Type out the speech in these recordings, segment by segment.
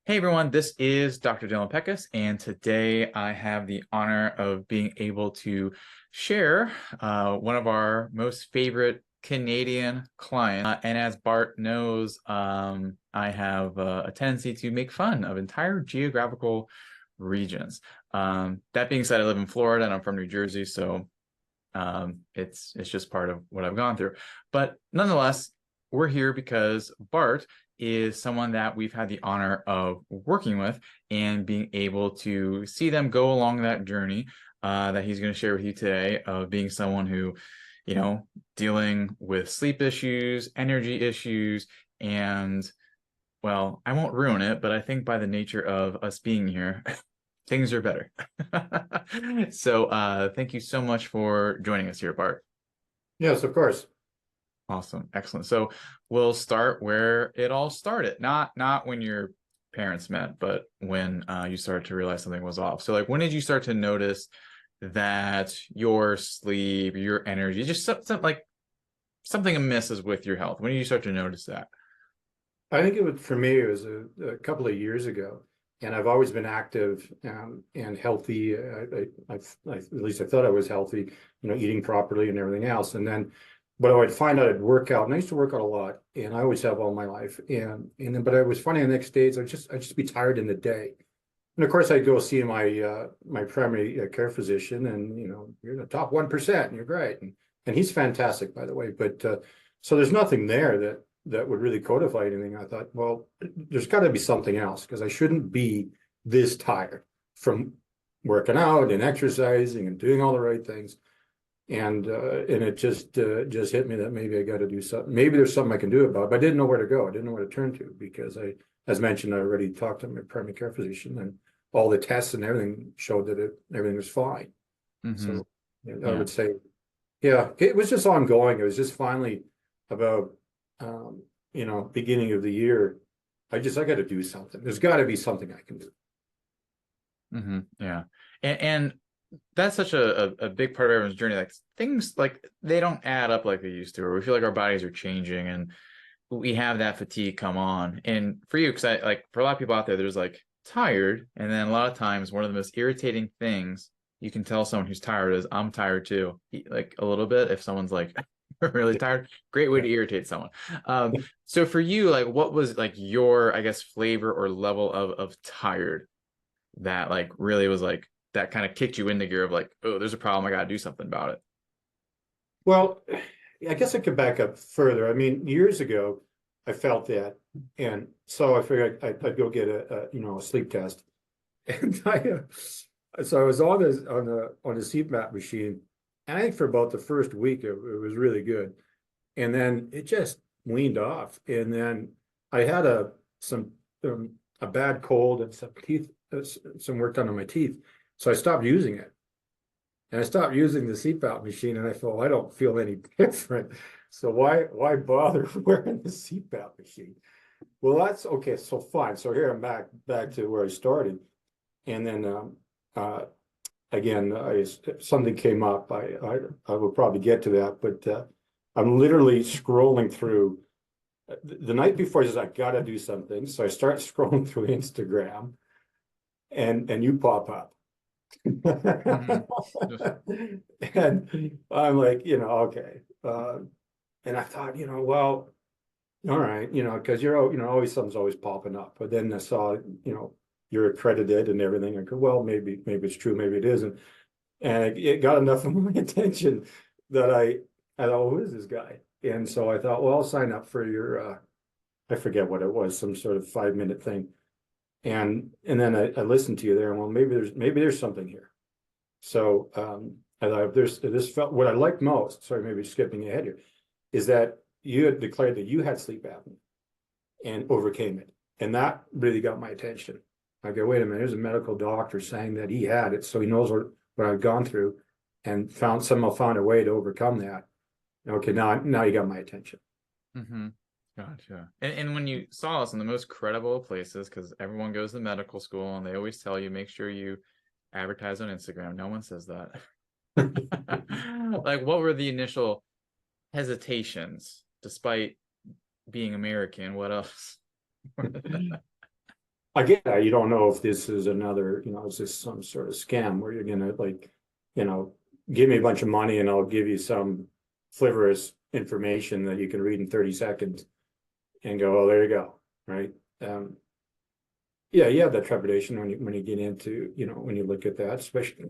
Hey everyone, this is Dr. Dylan Peckus, and today I have the honor of being able to share one of our most favorite Canadian clients. And as Bart knows, I have a tendency to make fun of entire geographical regions. That being said, I live in Florida and I'm from New Jersey, so it's just part of what I've gone through. But nonetheless, we're here because Bart is someone that we've had the honor of working with and being able to see them go along that journey that he's going to share with you today of being someone who, dealing with sleep issues, energy issues, and well, I won't ruin it, but I think by the nature of us being here, things are better. So thank you so much for joining us here, Bart. Yes, of course. Awesome. Excellent. So we'll start where it all started. Not when your parents met, but when you started to realize something was off. So like when did you start to notice that your sleep, your energy, just like something amiss is with your health? When did you start to notice that? I think for me, it was a couple of years ago, and I've always been active and healthy. At least I thought I was healthy, eating properly and everything else. And then, but I would find out I'd work out, and I used to work out a lot, and I always have all my life. But I was finding the next days, I'd just be tired in the day. And of course, I'd go see my primary care physician, and you're in the top 1%, and you're great, and he's fantastic, by the way. But so there's nothing there that would really codify anything. I thought, well, there's got to be something else because I shouldn't be this tired from working out and exercising and doing all the right things. And it just hit me that maybe I got to do something. Maybe there's something I can do about it, but I didn't know where to go. I didn't know where to turn to because as mentioned, I already talked to my primary care physician, and all the tests and everything showed that everything was fine. Mm-hmm. So I would say, yeah, it was just ongoing. It was just finally about beginning of the year. I got to do something. There's got to be something I can do. Mm-hmm. Yeah. And that's such a big part of everyone's journey. Like things like they don't add up like they used to, or we feel like our bodies are changing and we have that fatigue come on. And for you, because I like for a lot of people out there, there's like tired, and then a lot of times one of the most irritating things you can tell someone who's tired is I'm tired too. Like a little bit if someone's like really tired, great way to irritate someone. So for you, like what was like your, I guess, flavor or level of tired that like really was like that kind of kicked you into gear of like, oh, there's a problem, I gotta do something about it. Well, I guess I could back up further. I mean, years ago, I felt that, and so I figured I'd go get a sleep test, and so I was on the CPAP machine, and I think for about the first week it was really good, and then it just weaned off, and then I had some a bad cold and some work done on my teeth, so I stopped using it. And I stopped using the CPAP machine, and I thought, well, I don't feel any different. So why bother wearing the CPAP machine? Well, that's okay. So fine. So here I'm back to where I started, and then again, something came up. I will probably get to that, but I'm literally scrolling through. The night before, I says I got to do something. So I start scrolling through Instagram, and you pop up. Mm-hmm. And I'm like, okay. And I thought, well, all right, because always something's always popping up. But then I saw, you're accredited and everything. I go, well, maybe it's true, maybe it isn't. And it got enough of my attention that I thought, who is this guy? And so I thought, well, I'll sign up for your, I forget what it was, some sort of 5-minute thing. And then I listened to you there, and well, maybe there's something here. So I thought this felt what I liked most. Sorry, maybe skipping ahead here, is that you had declared that you had sleep apnea and overcame it, and that really got my attention. I go, wait a minute, there's a medical doctor saying that he had it, so he knows what I've gone through, and somehow found a way to overcome that. Okay, now you got my attention. Mm-hmm. Gotcha. And when you saw us in the most credible places, because everyone goes to medical school and they always tell you, make sure you advertise on Instagram. No one says that. Like, what were the initial hesitations, despite being American? What else? I get that. You don't know if this is another, is this some sort of scam where you're gonna like, give me a bunch of money and I'll give you some frivolous information that you can read in 30 seconds and go, oh, there you go. Right. Um, yeah, you have that trepidation when you get into, when you look at that, especially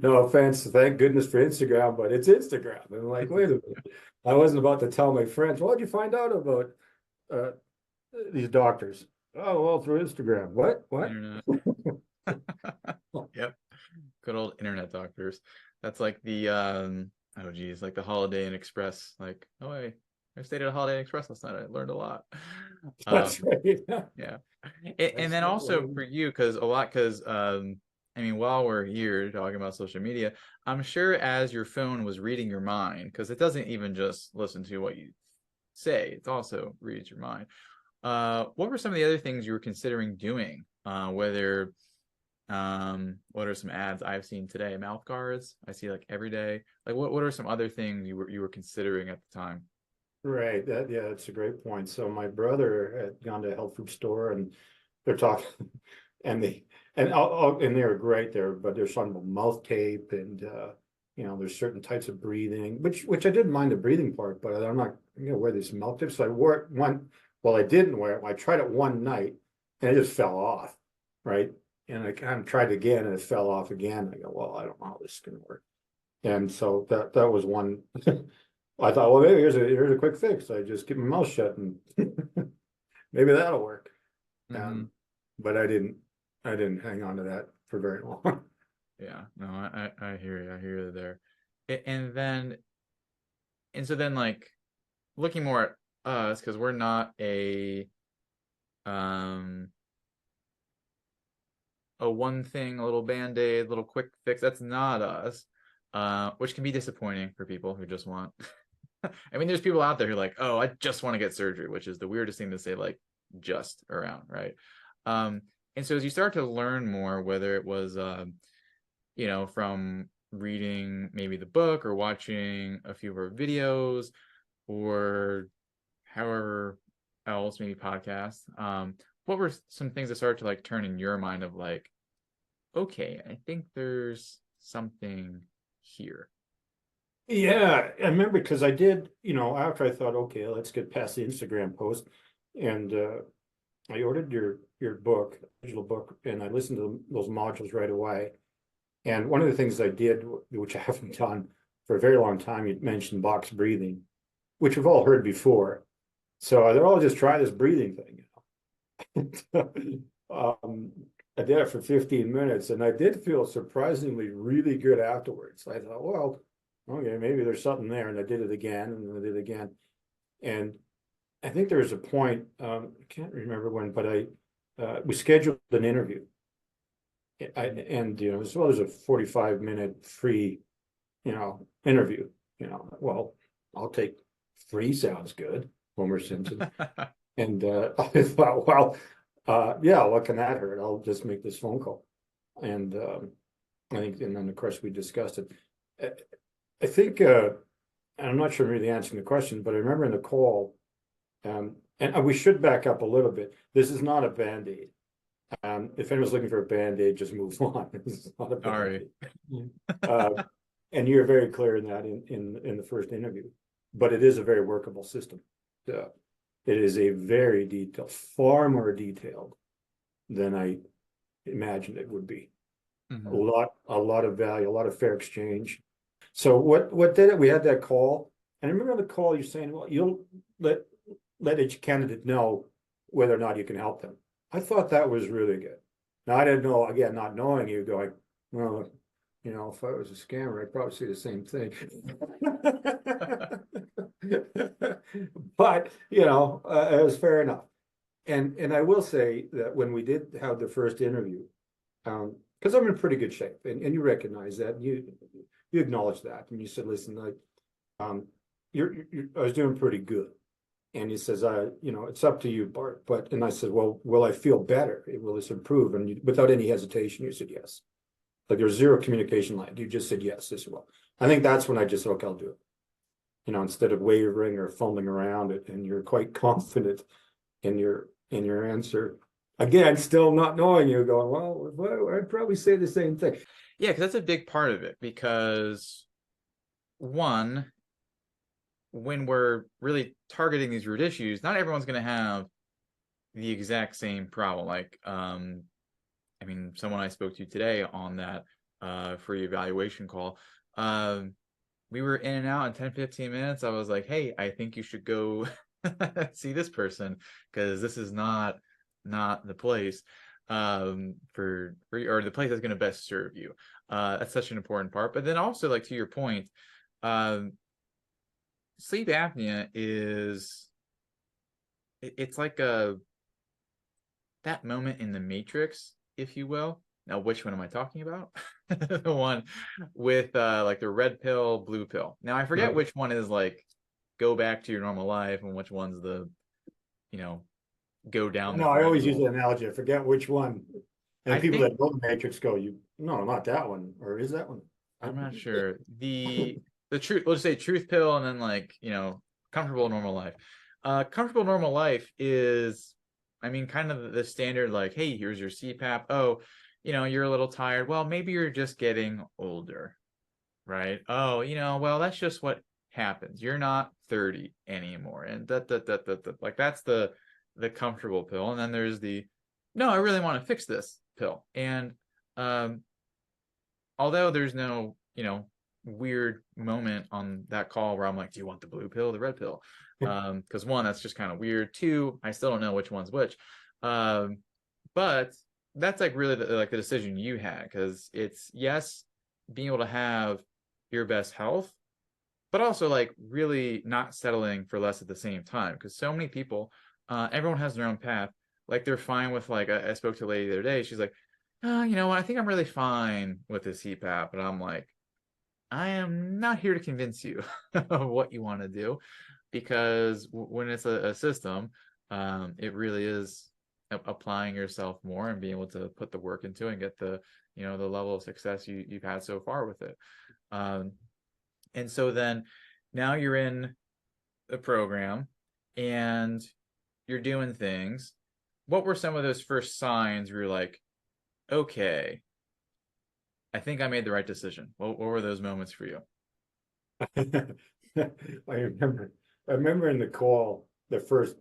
no offense, thank goodness for Instagram, but it's Instagram. And I'm like, wait a minute. I wasn't about to tell my friends, what did you find out about uh, these doctors? Oh, well, through Instagram. What? What? Internet. Yep. Good old internet doctors. That's like the oh geez, like the Holiday Inn Express. Like, oh I stayed at a Holiday Inn Express last night. I learned a lot. That's Um, right. yeah. And That's then also right. for you, because I mean, while we're here talking about social media, I'm sure as your phone was reading your mind, because it doesn't even just listen to what you say, it also reads your mind. What were some of the other things you were considering doing? Whether what are some ads I've seen today? Mouth guards, I see like every day. Like what are some other things you were considering at the time? Right. Yeah, that's a great point. So my brother had gone to a health food store and they're talking and and they were great there, but there's something about mouth tape and there's certain types of breathing, which I didn't mind the breathing part, but I'm not gonna wear this mouth tape. So I wore it well, I didn't wear it. I tried it one night and it just fell off. Right. And I kind of tried again and it fell off again. I go, well, I don't know how this is gonna work. And so that was one. I thought, well, maybe here's a quick fix. I just keep my mouth shut and maybe that'll work. Mm-hmm. Um, but I didn't hang on to that for very long. Yeah, no, I hear you. I hear you there. And then and so then like looking more at us because we're not um a one thing, a little band-aid, little quick fix. That's not us. Which can be disappointing for people who just want I mean, there's people out there who are like, oh, I just want to get surgery, which is the weirdest thing to say, like, just around, right? Um, and so as you start to learn more, whether it was, from reading maybe the book or watching a few of our videos or however else, maybe podcasts, what were some things that started to like turn in your mind of like, okay, I think there's something here. Yeah, I remember because I did, after I thought, okay, let's get past the Instagram post, and I ordered your book, digital book, and I listened to those modules right away. And one of the things I did, which I haven't done for a very long time, you mentioned box breathing, which we've all heard before. So they're all just try this breathing thing. I did it for 15 minutes and I did feel surprisingly really good afterwards. I thought, well, okay, maybe there's something there. And I did it again and I did it again. And I think there was a point, I can't remember when, but we scheduled an interview. And as well as a 45-minute free, interview, well, I'll take free sounds good, Homer Simpson. And I thought, well, yeah, what can that hurt? I'll just make this phone call. And I think, and then of course we discussed it. I think, and I'm not sure I'm really answering the question, but I remember in the call, and we should back up a little bit. This is not a Band-Aid. If anyone's looking for a Band-Aid, just move on. This is not a Sorry. Band-Aid. And you're very clear in that in the first interview, but it is a very workable system. It is a very detailed, far more detailed than I imagined it would be. Mm-hmm. A lot of value, a lot of fair exchange. So what did it? We had that call, and I remember on the call you saying, well, you'll let each candidate know whether or not you can help them. I thought that was really good. Now I didn't know, again, not knowing you, going, well, if I was a scammer, I'd probably say the same thing. But it was fair enough. And I will say that when we did have the first interview, because I'm in pretty good shape, and you recognize that, you acknowledge that, and you said, listen, like, I was doing pretty good. And he says, it's up to you, Bart. And I said, well, will I feel better? Will this improve? And without any hesitation, you said yes. Like there's zero communication line. You just said yes as well. I think that's when I just said, okay, I'll do it. Instead of wavering or fumbling around it, and you're quite confident in your answer. again, still not knowing you, going, well, I'd probably say the same thing. Yeah, because that's a big part of it. Because one, when we're really targeting these root issues, not everyone's going to have the exact same problem. Like, I mean, someone I spoke to today on that free evaluation call, we were in and out in 10, 15 minutes. I was like, hey, I think you should go see this person because this is not the place for or the place that's going to best serve you. That's such an important part. But then also, like to your point, um, sleep apnea is it's like a that moment in the Matrix, if you will. Now, which one am I talking about? The one with like the red pill, blue pill. Now, I forget which one is like go back to your normal life and which one's the, you know, go down the No, I correct always use road. the analogy. I forget which one. And I people think that know the Matrix go, no, not that one, or is that one? I'm not sure. The truth, let's say truth pill and then like, comfortable normal life. Comfortable normal life is, I mean, kind of the standard like, hey, here's your CPAP. Oh, you're a little tired. Well, maybe you're just getting older, right? Oh, well, that's just what happens. You're not 30 anymore. And that. Like that's the comfortable pill. And then there's the no, I really want to fix this pill. And um although there's no, weird moment on that call where I'm like, do you want the blue pill or the red pill? Because one, that's just kind of weird. Two, I still don't know which one's which. Um, but that's like really the decision you had because it's yes, being able to have your best health, but also like really not settling for less at the same time because so many people, everyone has their own path. Like they're fine with like I spoke to a lady the other day. She's like, you know what? I think I'm really fine with this CPAP. And I'm like, I am not here to convince you of what you want to do because when it's a system, it really is applying yourself more and being able to put the work into it and get the level of success you've had so far with it. Um, and so then now you're in the program and you're doing things. What were some of those first signs where you're like, okay, I think I made the right decision? What were those moments for you? I remember, I remember in the call, the first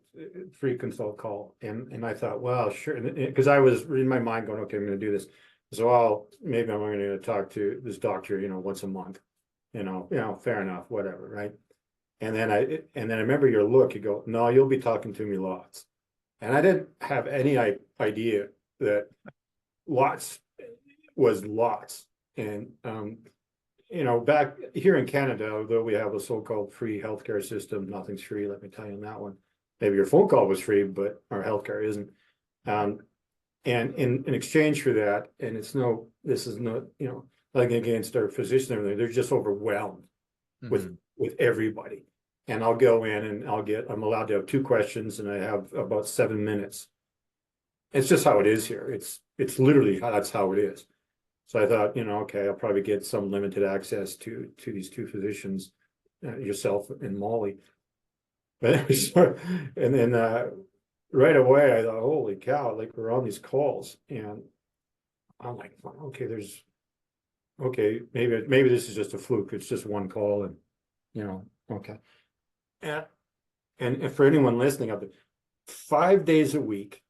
free consult call, and I thought, well, sure, because I was in my mind going, okay, I'm going to do this. So maybe I'm going to talk to this doctor, once a month, fair enough, whatever, right? And then I remember your look, you go, no, you'll be talking to me lots. And I didn't have any idea that lots was lots. And back here in Canada, although we have a so-called free healthcare system, nothing's free, let me tell you on that one. Maybe your phone call was free, but our healthcare isn't. Um, and in exchange for that, and this is not, nothing against our physicians and everything, they're just overwhelmed with Mm-hmm. with everybody. And I'll go in and I'm allowed to have 2 questions and I have about 7 minutes. It's just how it is here. It's literally that's how it is. So I thought, okay, I'll probably get some limited access to these two physicians, yourself and Molly. But and then right away I thought, holy cow, like we're on these calls, and I'm like, okay, maybe this is just a fluke. It's just one call, and okay. And and for anyone listening up there, 5 days a week,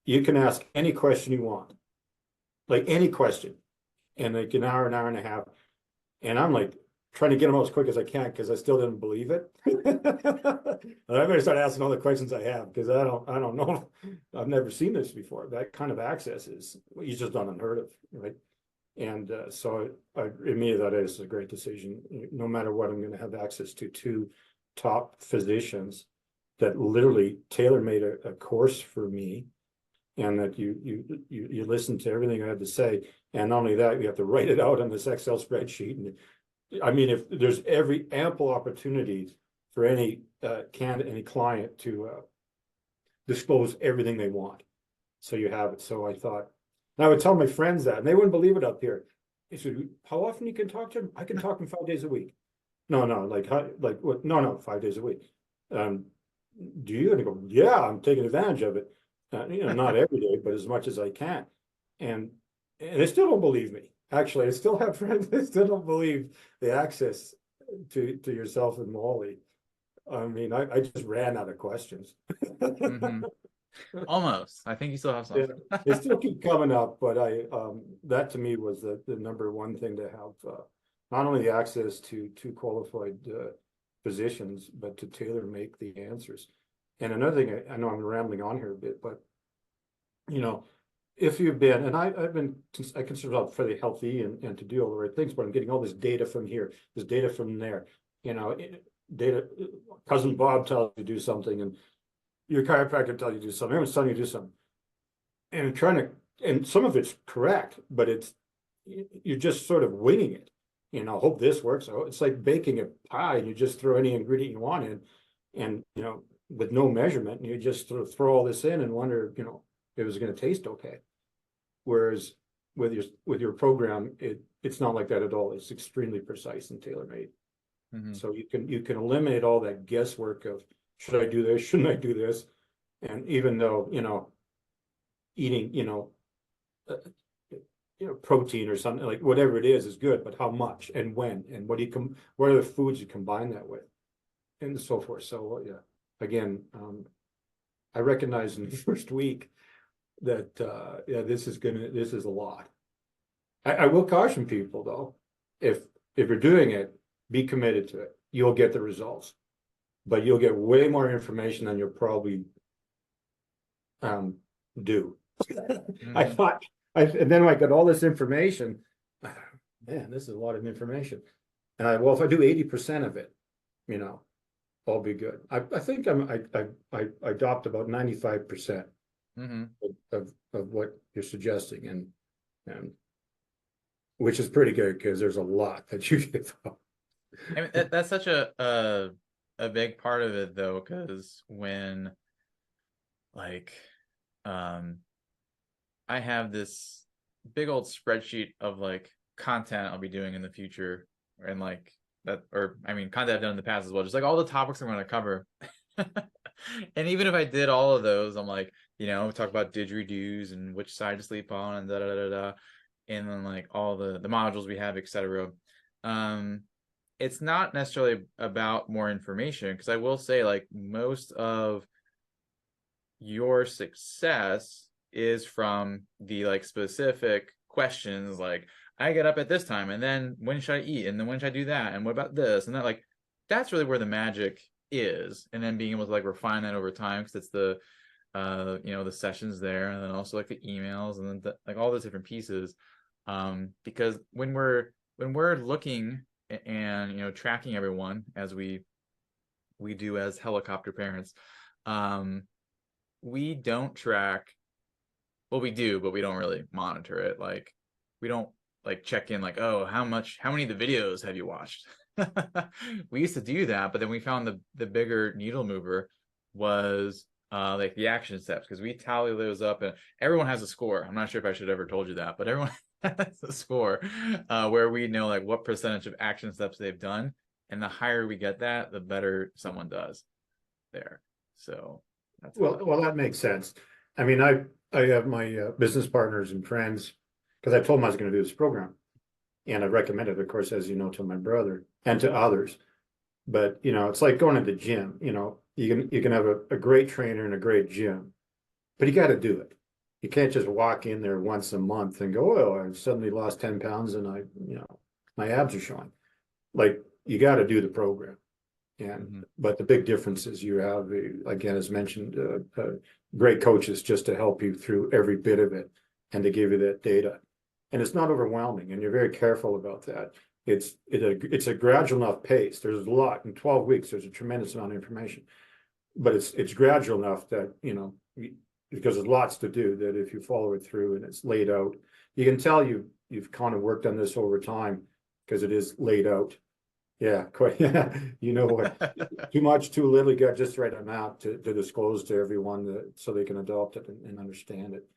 you can ask any question you want, like any question, and like an hour and a half. And I'm like trying to get them out as quick as I can because I still didn't believe it. I better start asking all the questions I have because I don't know. I've never seen this before. That kind of access is you just done unheard of, right? And so I immediately thought this is a great decision. No matter what, I'm going to have access to two top physicians that literally tailor made a course for me, and that you listen to everything I have to say, and not only that, you have to write it out on this Excel spreadsheet. And I mean, if there's every ample opportunity for any any client to disclose everything they want, so you have it. So I thought, and I would tell my friends that, and they wouldn't believe it up here. They said, "How often you can talk to them?" I can talk to them 5 days a week. No, no, like what? No, no, 5 days a week. Do you? And I go, yeah, I'm taking advantage of it. not every day, but as much as I can. And they still don't believe me. Actually, I still have friends that still don't believe the access to yourself and Molly. I mean, I just ran out of questions. Hmm. Almost. I think you still have some. Yeah, they still keep coming up, but that to me was the number one thing to have, not only the access to qualified physicians, but to tailor make the answers. And another thing, I know I'm rambling on here a bit, but you know, if you've been, and I consider myself fairly healthy and to do all the right things, but I'm getting all this data from here, this data from there, data, cousin Bob tells you to do something, and your chiropractor tells you to do something, everyone's telling you to do something. And and some of it's correct, but you're just sort of winging it. Hope this works. So it's like baking a pie and you just throw any ingredient you want in and, with no measurement, and you just sort of throw all this in and wonder, if it was going to taste okay. Whereas with your program, it's not like that at all. It's extremely precise and tailor-made. Hmm. So you can eliminate all that guesswork of should I do this, shouldn't I do this? And even though, eating, uh, protein or something like whatever it is good, but how much and when and what are the foods you combine that with and so forth. So yeah, again, I recognize in the first week that yeah, this is a lot. I will caution people though, if you're doing it, be committed to it. You'll get the results, but you'll get way more information than you'll probably do. I Hmm. thought and then I got all this information. Man, this is a lot of information. And well, if I do 80% of it, you know, I'll be good. I think I adopt about 95% Hmm. of what you're suggesting, and which is pretty good because there's a lot that you give up. I mean, that's such a big part of it though, because when like um I have this big old spreadsheet of like content I'll be doing in the future, and like that, or I mean, content I've done in the past as well, just like all the topics I'm going to cover. And even if I did all of those, I'm like, talk about didgeridoos and which side to sleep on and da da da da, and then like all the modules we have, etc. Um, it's not necessarily about more information, because I will say like most of your success is from the like specific questions, like I get up at this time and then when should I eat and then when should I do that and what about this and that, like that's really where the magic is, and then being able to like refine that over time, because it's the the sessions there, and then also like the emails, and then like all those different pieces, because when we're looking and tracking everyone as we do as helicopter parents, um we don't track, well we do, but we don't really monitor it. Like we don't like check in like, oh, how many of the videos have you watched? We used to do that, but then we found the bigger needle mover was like the action steps, because we tally those up and everyone has a score. I'm not sure if I should have ever told you that, but everyone has a score, where we know like what percentage of action steps they've done, and the higher we get that, the better someone does there. So that's how Well, that makes sense. I mean, I have my business partners and friends because I told them I was going to do this program, and I recommended, of course, as you know, to my brother and to others. But it's like going to the gym. You can have a great trainer and a great gym, but you got to do it. You can't just walk in there once a month and go, oh, I've suddenly lost 10 pounds and my abs are showing. Like you got to do the program. And Mhm. but the big difference is you have, again, as mentioned, great coaches just to help you through every bit of it and to give you that data. And it's not overwhelming, and you're very careful about that. It's a gradual enough pace. There's a lot in 12 weeks. There's a tremendous amount of information, but it's gradual enough that because there's lots to do, that if you follow it through and it's laid out, you can tell you've kind of worked on this over time because it is laid out. Yeah, quite. Yeah, what? Too much, too little. You got just the right amount to disclose to everyone so they can adopt it and understand it.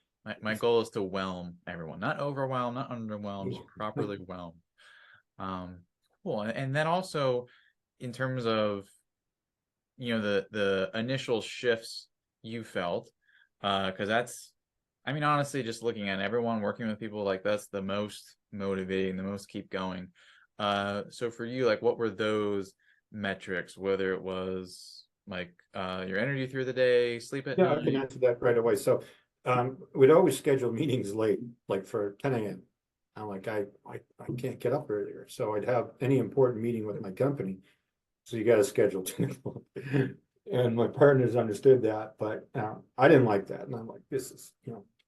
My goal is to whelm everyone, not overwhelm, not underwhelm, just properly whelm. Um, cool. And then also in terms of the initial shifts you felt, Because that's, I mean, honestly, just looking at everyone working with people, like that's the most motivating, the most keep going. So for you, like what were those metrics, whether it was like your energy through the day, sleep at Yeah, I can night? answer that right away. So we'd always schedule meetings late, like for 10 a.m. I'm like, I can't get up earlier. So I'd have any important meeting with my company. So you got to schedule 10 o'clock. And my partners understood that, but I didn't like that. And I'm like, this is,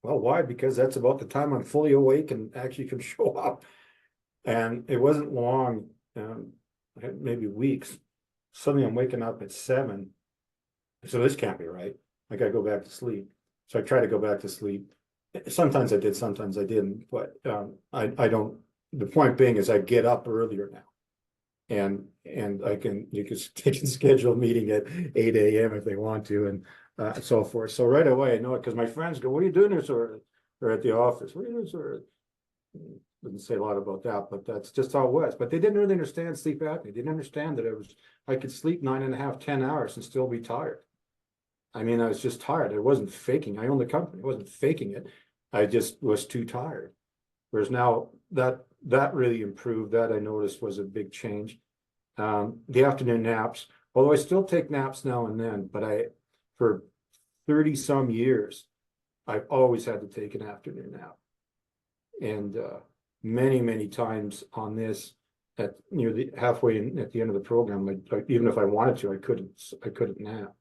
well, why? Because that's about the time I'm fully awake and actually can show up. And it wasn't long, maybe weeks. Suddenly I'm waking up at 7. So this can't be right. I gotta go back to sleep. So I try to go back to sleep. Sometimes I did, sometimes I didn't, but I don't, the point being is I get up earlier now. And you can schedule a meeting at 8 a.m. if they want to, and so forth. So right away I know it because my friends go, "What are you doing this early?" Or at the office, "What are you doing this early?" Didn't say a lot about that, but that's just how it was. But they didn't really understand sleep apnea. They didn't understand that I could sleep 9.5, 10 hours and still be tired. I mean, I was just tired. I wasn't faking. I owned the company. I wasn't faking it. I just was too tired. Whereas now that really improved. That I noticed was a big change. The afternoon naps, although I still take naps now and then, but for 30 some years, I've always had to take an afternoon nap. And many times on this, at near the halfway at the end of the program, even if I wanted to, I couldn't nap.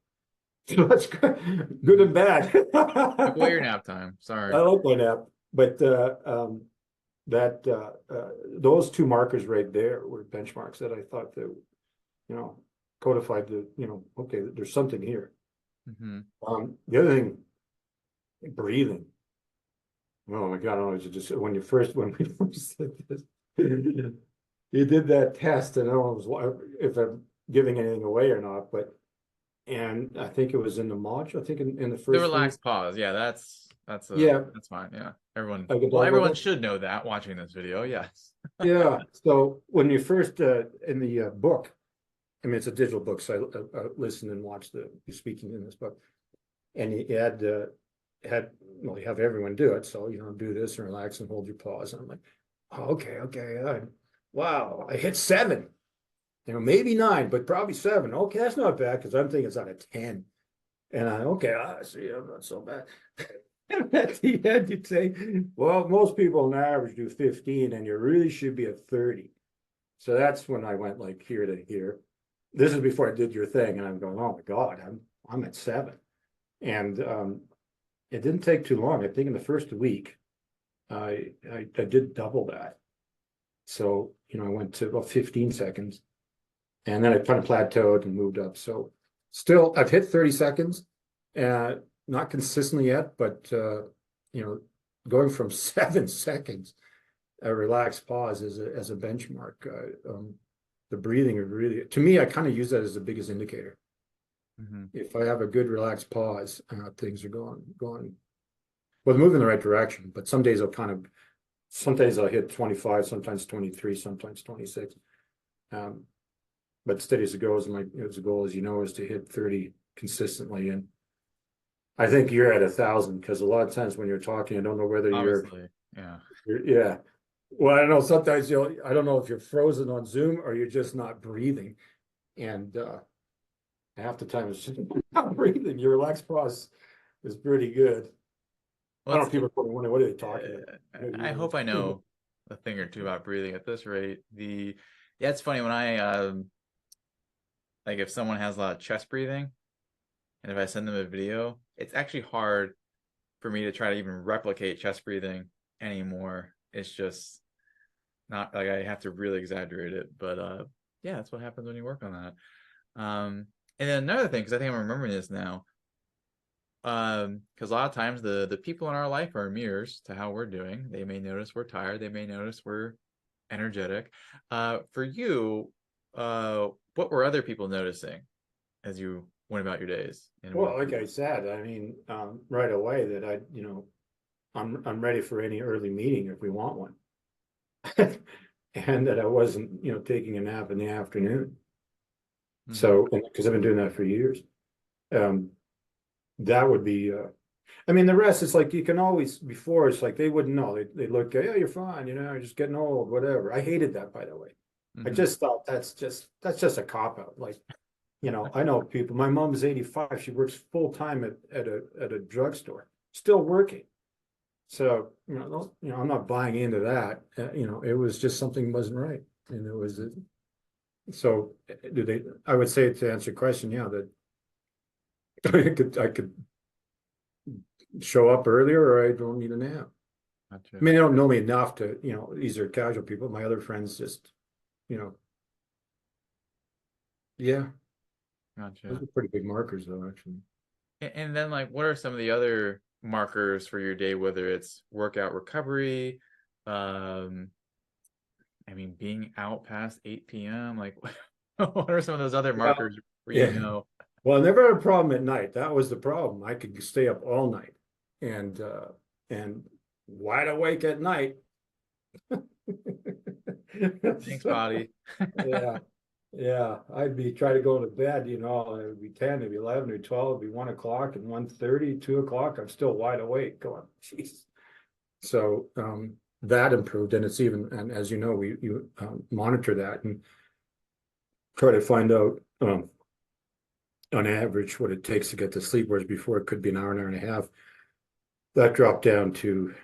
So that's good and bad. Took away your I nap time. Sorry. like my nap, but those two markers right there were benchmarks that I thought that codified okay, there's something here. Hmm. The other thing, breathing. Oh my God, I don't know, just when we first did this, you did that test, and I don't know if I'm giving anything away or not, but and I think it was in the module. I think in the The first thing. relaxed pause. Yeah, Yeah, that's fine. Yeah. Everyone, I can well, talk about everyone that. should know that watching this video. Yes. Yeah. So when you first in the book, I mean, it's a digital book, so I listen and watch you speaking in this book, and you well, you have everyone do it. So do this and relax and hold your pause. And I'm like, oh, okay. Wow, I hit 7. Maybe 9, but probably 7. Okay, that's not bad because I'm thinking it's out of 10. And I see, I'm not so bad. And at the end, you'd say, well, most people on average do 15, and you really should be at 30. So that's when I went like here to here. This is before I did your thing, and I'm going, oh my God, I'm at 7. And it didn't take too long. I think in the first week, I did double that. So, I went to about 15 seconds, and then I kind of plateaued and moved up. So still, I've hit 30 seconds, not consistently yet, but going from 7 seconds, a relaxed pause as a benchmark. The breathing are really, to me, I kind of use that as the biggest indicator. Hmm. If I have a good relaxed pause, things are going, well, they're moving in the right direction, but some days I'll hit 25, sometimes 23, sometimes 26. But steady as it goes, the goal, as is to hit 30 consistently. And I think you're at 1,000 because a lot of times when you're talking, I don't know whether Obviously. Yeah. yeah. Well, I don't know. Sometimes I don't know if you're frozen on Zoom or you're just not breathing. And half the time it's just not breathing. Your relaxed pause is pretty good. I Well, don't know if people are wondering, what are they talking I hope I about? know a thing or two about breathing at this rate. Yeah, it's funny when I like if someone has a lot of chest breathing, and if I send them a video, it's actually hard for me to try to even replicate chest breathing anymore. It's just not like I have to really exaggerate it. But yeah, that's what happens when you work on that. And then another thing, because I think I'm remembering this now, because a lot of times the people in our life are mirrors to how we're doing. They may notice we're tired. They may notice we're energetic. For you, what were other people noticing as you went about your days? Well, like I said, I mean, right away that I'm ready for any early meeting if we want one. And that I wasn't, taking a nap in the afternoon. Mhm. So, because I've been doing that for years. That would be I mean, the rest is like you can always before it's like they wouldn't know. They look, yeah, you're fine, you're just getting old, whatever. I hated that, by the way. I Hmm. just thought that's just a cop out. Like, I know people. My mom's 85. She works full time at a drugstore, still working. So, I'm not buying into that. It was just something wasn't right. And it was so I would say to answer your question, yeah, that I could show up earlier or I don't need a nap. I Gotcha. mean, they don't know me enough to, these are casual people. My other friends just, you know, yeah, those Gotcha. are pretty big markers though, actually. And then like what are some of the other markers for your day, whether it's workout recovery, um, I mean being out past 8 p.m. Like what are some of those other Well, markers where you yeah. know? Well, I never had a problem at night. That was the problem. I could stay up all night and wide awake at night. Thanks, So, body. yeah. Yeah, I'd be trying to go to bed, it would be 10, it'd be 11 or 12, it'd be 1 o'clock and 1:30, 2 o'clock. I'm still wide awake going, jeez. So that improved, and it's even, and as you know, you monitor that and try to find out on average what it takes to get to sleep, whereas before it could be an hour and a half. That dropped down to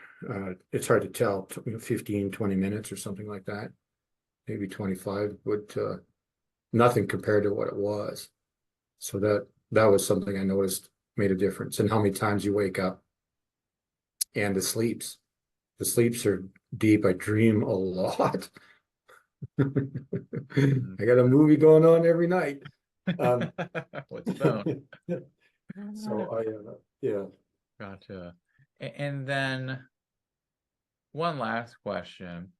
it's hard to tell, 15, 20 minutes or something like that, maybe 25, but nothing compared to what it was. So that was something I noticed made a difference in how many times you wake up and the sleeps. The sleeps are deep. I dream a lot. Mhm. I got a movie going on every night. With the phone. So yeah. Gotcha. And then one last question.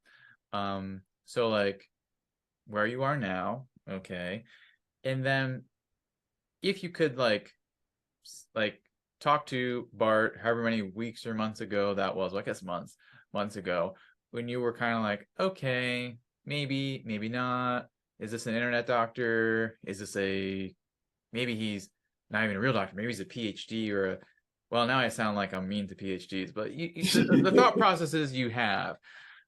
So like where you are now, okay. And then if you could like talk to Bart however many weeks or months ago that was, well, I guess months ago, when you were kind of like, okay, maybe not. Is this an internet doctor? Is this a maybe he's not even a real doctor, maybe he's a PhD or a well, now I sound like I'm mean to PhDs, but the thought processes you have,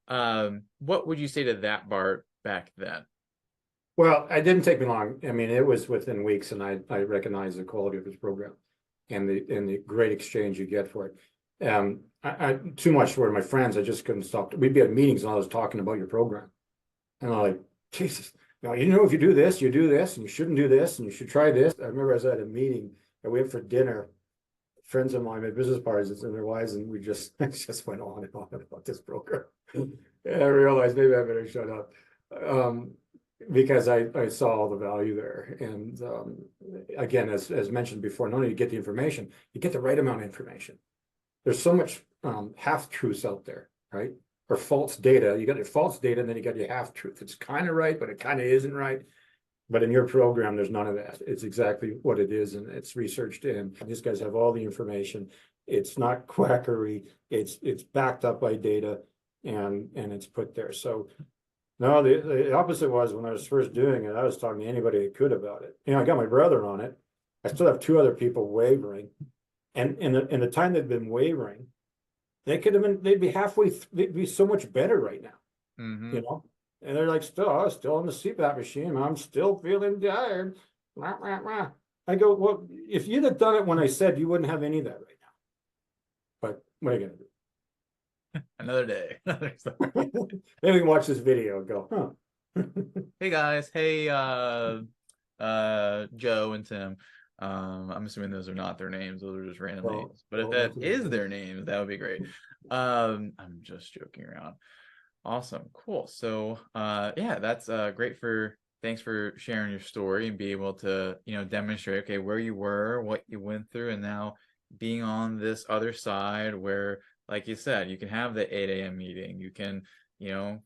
what would you say to that Bart back then? Well, it didn't take me long. I mean, it was within weeks, and I recognized the quality of his program and the great exchange you get for it. I too much for my friends. I just couldn't stop. We'd be at meetings and I was talking about your program, and I'm like, Jesus, if you do this, you do this, and you shouldn't do this, and you should try this. I remember I was at a meeting and we went for dinner. Friends of mine at business parties and their wives, and we just just went on and on about this program. And I realized maybe I better shut up. Because I saw all the value there. And again, as mentioned before, not only do you get the information, you get the right amount of information. There's so much half truths out there, right? Or false data. You got your false data, and then you got your half truth. It's kind of right, but it kind of isn't right. But in your program, there's none of that. It's exactly what it is, and it's researched in. These guys have all the information. It's not quackery. It's backed up by data, and it's put there. So no, the opposite was when I was first doing it, I was talking to anybody I could about it. I got my brother on it. I still have two other people wavering. And in the time they've been wavering, they'd be they'd be so much better right now, Mm-hmm. you know? And they're like, still on the CPAP machine. I'm still feeling tired. Rah, rah, rah. I go, well, if you'd have done it when I said, you wouldn't have any of that right now. But what are you Another day. gonna do? Maybe we can watch this video and go, huh? Hey guys, hey Joe and Tim. I'm assuming those are not their names, those are just random Well, names. But if well, that that's what is it is. their names, that would be great. I'm just joking around. Awesome, cool. So yeah, that's great for thanks for sharing your story and be able to, demonstrate okay where you were, what you went through, and now being on this other side where, like you said, you can have the 8 a.m. meeting, you can, you know,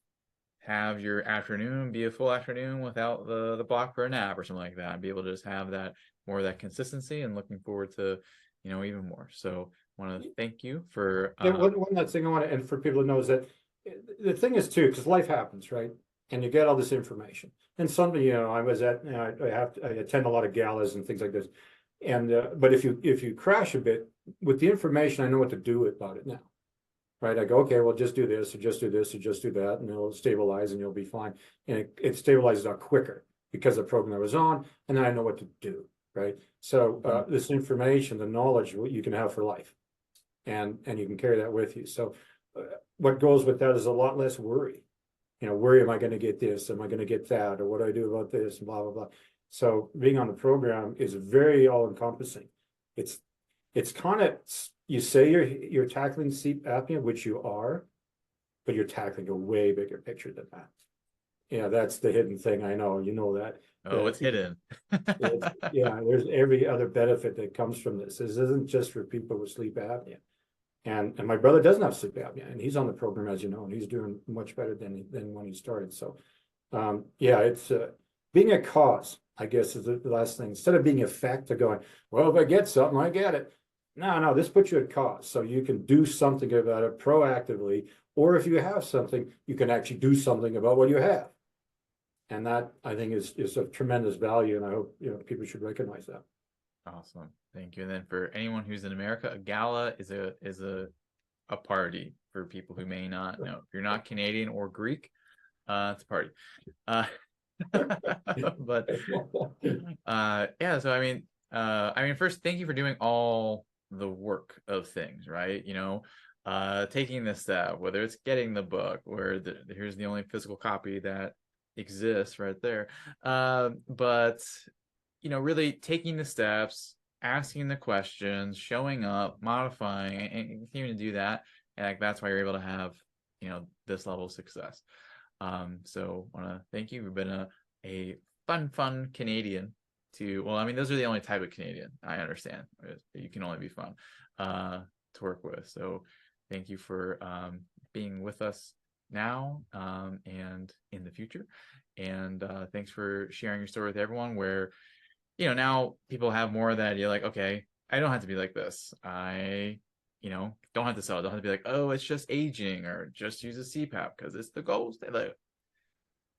have your afternoon be a full afternoon without the block for a nap or something like that, and be able to just have that more of that consistency and looking forward to, even more. So I want to thank you for Yeah, one last thing I want to, and for people to know is that the thing is too, because life happens, right? And you get all this information. And something, I was at, I attend a lot of galas and things like this. And but if you crash a bit, with the information, I know what to do about it now. Right? I go, okay, well, just do this, or just do this, or just do that, and it'll stabilize and you'll be fine. And it stabilizes out quicker because the program I was on, and then I know what to do. Right. So this information, the knowledge, what you can have for life, and you can carry that with you. So what goes with that is a lot less worry. Worry, am I going to get this? Am I going to get that? Or what do I do about this? Blah, blah, blah. So being on the program is very all encompassing. It's kind of, you say you're tackling sleep apnea, which you are, but you're tackling a way bigger picture than that. Yeah, that's the hidden thing. I know, you know that. Oh, it's hidden. Yeah, there's every other benefit that comes from this. This isn't just for people with sleep apnea. And my brother doesn't have sleep apnea, and he's on the program, as you know, and he's doing much better than when he started. So, yeah, it's being a cause, I guess, is the last thing. Instead of being a effect of going, well, if I get something, I get it. No, this puts you at cause, so you can do something about it proactively, or if you have something, you can actually do something about what you have. And that, I think, is of tremendous value, and I hope people should recognize that. Awesome. Thank you. And then for anyone who's in America, a gala is a party for people who may not know. If you're not Canadian or Greek, it's a party. But yeah, so I mean, first, thank you for doing all the work of things, right? Taking this step, whether it's getting the book, where here's the only physical copy that exists right there. But really taking the steps, asking the questions, showing up, modifying, and continuing to do that. And that's why you're able to have, this level of success. So I want to thank you. You've been a fun Canadian well, I mean, those are the only type of Canadian I understand. You can only be fun to work with. So thank you for being with us now and in the future. And thanks for sharing your story with everyone where, now people have more of that. You're like, okay, I don't have to be like this. I, don't have to sell. I don't have to be like, oh, it's just aging or just use a CPAP because it's the gold standard. Like,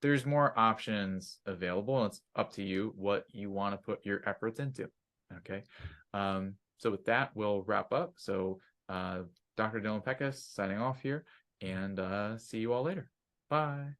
there's more options available, and it's up to you what you want to put your efforts into. Okay. So with that, we'll wrap up. So Dr. Dylan Peckus signing off here, and see you all later. Bye.